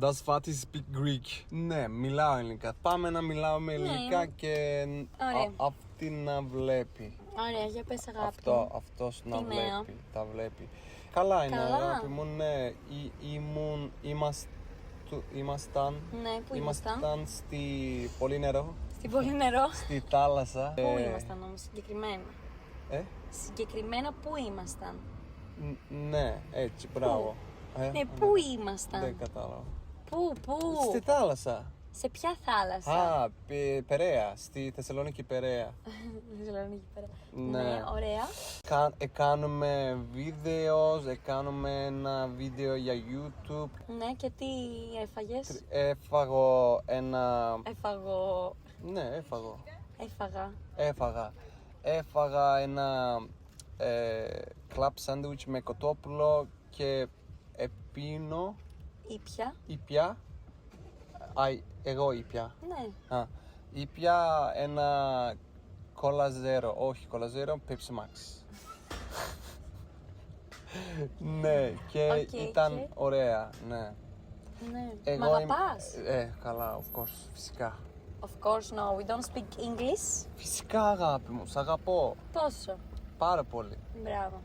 Does Fatih speak Greek? Ναι, μιλάω ελληνικά. Πάμε να μιλάμε ελληνικά και αυτή να βλέπει. Ωραία, για πες αγάπη. Αυτός να βλέπει. Τα βλέπει. Καλά είναι αγάπη μου, ναι. Ήμασταν. Ναι, πού ήμασταν στη Πολύ Νερό. Στη Πολύ Νερό. Στη θάλασσα. Πού ήμασταν όμως συγκεκριμένα? Συγκεκριμένα πού ήμασταν? Ναι, έτσι, μπράβο. Ναι, πού ήμασταν? Δεν κατάλαβα. Πού? Στη θάλασσα. Σε ποια θάλασσα? Περαία, στη Θεσσαλονίκη Περαία. Θεσσαλονίκη Περαία. Ναι, ωραία. Κάνουμε βίντεο, έκαναμε ένα βίντεο για YouTube. Ναι, και τι έφαγες? Έφαγα ένα κλαπ σάντουιτς με κοτόπουλο και επίνω. Ήπια. Εγώ ήπια. Ναι. Ήπια ένα κόλλα ζέρο. Όχι κόλλα ζέρο, Pepsi Max. Ναι, και ήταν ωραία, ναι. Μ' αγαπάς? Καλά, of course, φυσικά. Of course, no, we don't speak English. Φυσικά αγάπη μου, σ' αγαπώ. Πόσο? Πάρα πολύ. Μπράβο.